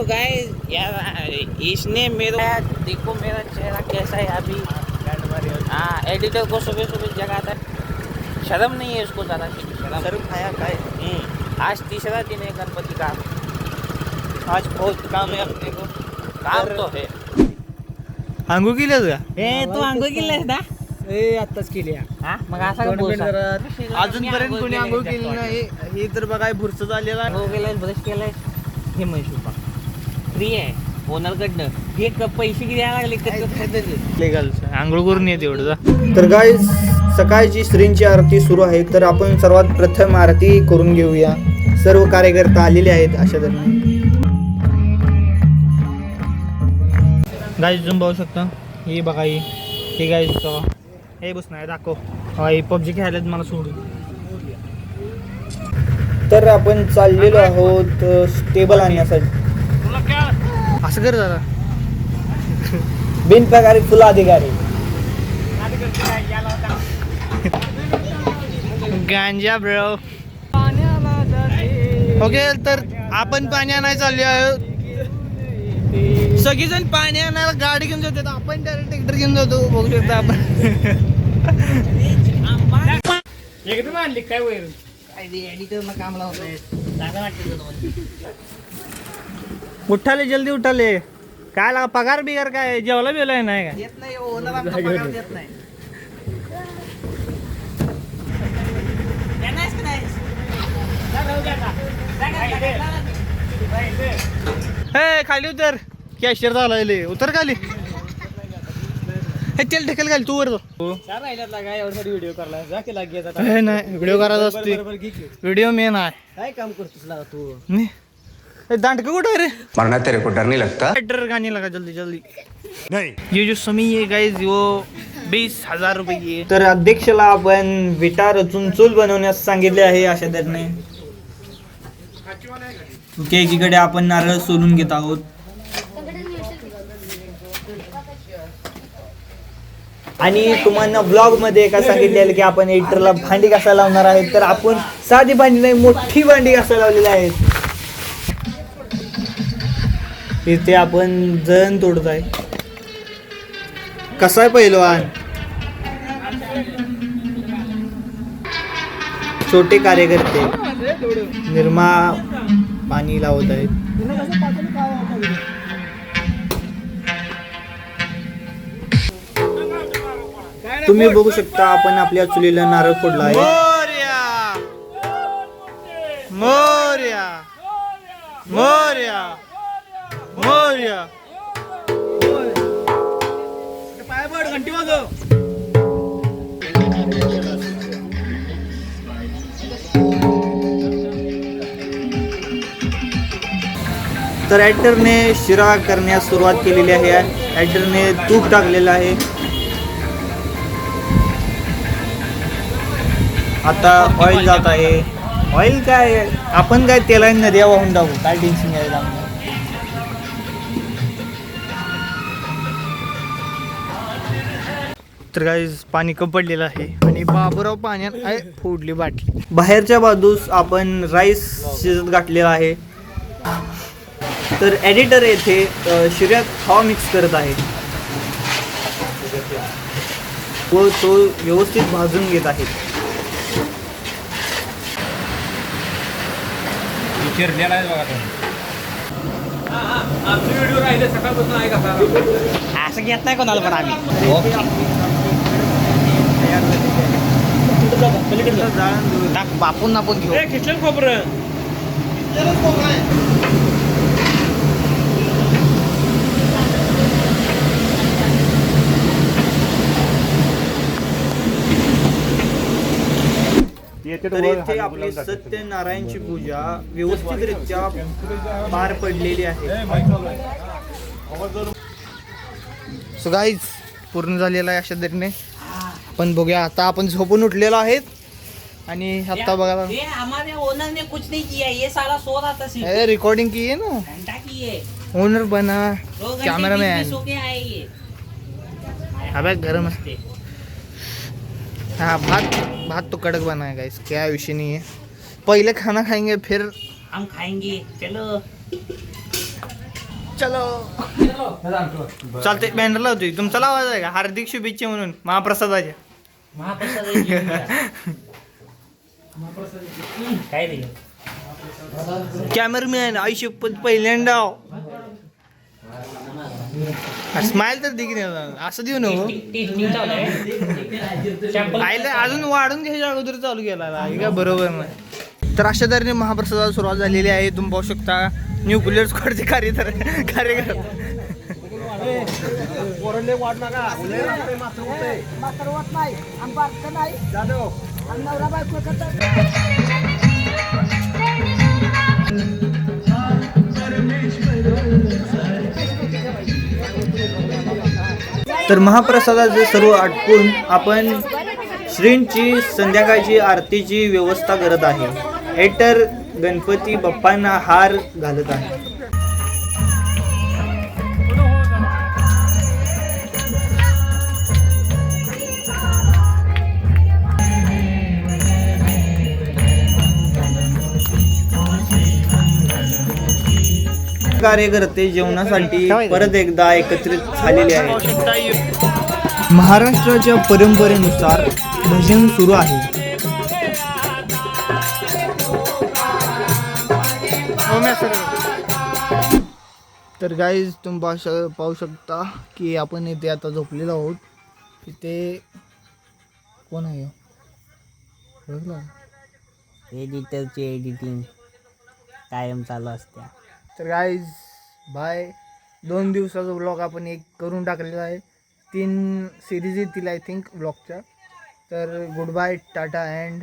तो गाइस यार इसने मेरे देखो मेरा चेहरा कैसा है अभी। हाँ एडिटर को सुबह सुबह जगाता है, शर्म नहीं है उसको ज़्यादा शर्म खाया काय। आज तीसरा दिन है गणपति का, आज बहुत काम है अपने को, काम तो है। आंघोळ केली तुझ्या तू आंघोळ केलीस ना? आत्ताच केली मग असा का बोलता? अजूनपर्यंत कोणी आंघोळ केली नाही. हे तर बघा भुरच झालेला आंघोळ केलंय, ब्रश केलंय, हे म्हैसूर फ्री आहे ओनरकडनं. हे पैसे किती द्यायला लागले? आंघोळ करून येते एवढं. तर गाईज सकाळची श्रींची आरती सुरू आहे, तर आपण सर्वात प्रथम आरती करून घेऊया. सर्व कार्यकर्ता आलेले आहेत अशा दरम्यान. गाईज तुम्ही बघू शकता, हे बघा हे गाईज हे बस नाही दाखव. हे पबजी खेळायला मला सोडून. तर आपण चाललेलो आहोत टेबल आणण्यासाठी. असं कर जरा. बिनपगारी फुल अधिकारी. गांजा ब्रो. ओके तर आपण पाणी आणायला चाललो आहोत. सगळीजण पाणी आणायला गाडी घेऊन जातात, आपण डायरेक्ट ट्रॅक्टर घेऊन जातो. बघू शकता आपण. एकदम आणली काय वैर कामला उठाले जल्दी उठाले. काय लागा पगार बिगार काय जेवला बिवला नाही का? देत नाही ओनर आमचा पगार देत नाही. हे खाली उतर. कॅशियर झाला उतर खाली. हे तेल ढकल खाली तू वर जाऊ. व्हिडिओ करला हे नाही व्हिडिओ करायचा असते. व्हिडिओ मेन आहे. काय काम करतोस लागा तू? दांडक कुठं रे? मरना तेरे को डर नहीं लगता? डर गाने लगा जल्दी जल्दी. नहीं ये जो समी है गाइस वो 20,000 रुपये की है. तर अध्यक्षला आपण विटा रचून चूल बनवण्यास सांगितले आहे अशा दरने. ओके एकीकडे आपण नारळ सोलून घेत आहोत. आणि तुम्हाला ब्लॉग मध्ये काय सांगितलेलं की आपण एडिटरला भांडी घासायला लावणार आहेत, तर आपण साधी भांडी नाही मोठी भांडी घासायला लावलेली आहेत. इथे आपण जण तोडत आहे. कसा आहे पहिलवान? छोटे कार्यकर्ते निर्मा पाणी लावत आहेत. तुम्ही बघू शकता आपण आपल्या चुलीला नारळ फोडला आहे. मोरया मोरया मोरया मोरया. घंटी वाजव. तर ॲक्टरने शिरा करण्यास सुरुवात केलेली आहे. ॲक्टरने तूप टाकलेलं आहे. आता ऑइल जात आहे. ऑइल काय आपण काय तेलाने नद्या वाहून टाकू, काय टेन्शन घ्यायला आम्हाला. तर गाईज पाणी कम पडलेलं आहे आणि बाबूराव पाण्यात आहे फोडली बाटली. बाहेरच्या बाजूस आपण राईस शिजत घातलेला आहे. तर एडिटर येथे शिऱ्यात हवा मिक्स करत आहे व तो व्यवस्थित भाजून घेत आहे. असं घेत नाही कोणाला पण आम्ही. बापून नापून घेऊ. तर इथे आपली सत्यनारायणची पूजा व्यवस्थितरित्या पार पडलेली आहे. सो गाईज पूर्ण झालेला आहे अशा तऱ्हेने. आपण बघूया आता आपण झोपून उठलेलो आहेत आणि आता बघा हमारे ओनर ने कुछ नहीं किया, ये साला सो रहा था. रिकॉर्डिंग की है ना, घंटा की है. ओनर बना 2 घंटे कैमरामैन. सो के आए ये. अबे गरम है. हाँ भात तो कड़क बना है गाइस, क्या विषय नहीं है. पहले खाना खाएंगे फिर हम खाएंगे. चलो चलो चालते बॅनर लावतोय तुमचा लावायचा आहे का हार्दिक शुभेच्छा म्हणून महाप्रसादाच्या काय रे कॅमेरामॅन आयुष्य पहिल्यांदा स्माइल तर दिली असं देऊ नको आईला अजून वाढून घ्यायच्या अगोदर चालू केला हे का बरोबर नाही तर अशा तऱ्हेने महाप्रसादाला सुरुवात झालेली आहे तुम्ही पाहू शकता न्यूक्लिअर स्क्वॉडचे कार्यकर्ते तर महाप्रसादाचे सर्व आटपून आपण श्रींची संध्याकाळची आरतीची व्यवस्था करत आहे. एटर गणपती बाप्पांना हार घालत आहे. कार्यकर्ते जेवणासाठी परत एकदा एकत्रित झालेले आहेत. महाराष्ट्राच्या परंपरेनुसार भजन सुरू आहे. तर गाईज तुम्ही पाहू शकता की आपण इथे आता झोपलेलो आहोत. इथे कोण आहे एडिटरची एडिटिंग कायम चालू असते. तर गाईज बाय 2 दिवसाचा ब्लॉग आपण एक करून टाकलेला आहे. 3 सिरीज येतील आय थिंक ब्लॉगच्या. तर गुड बाय टाटा अँड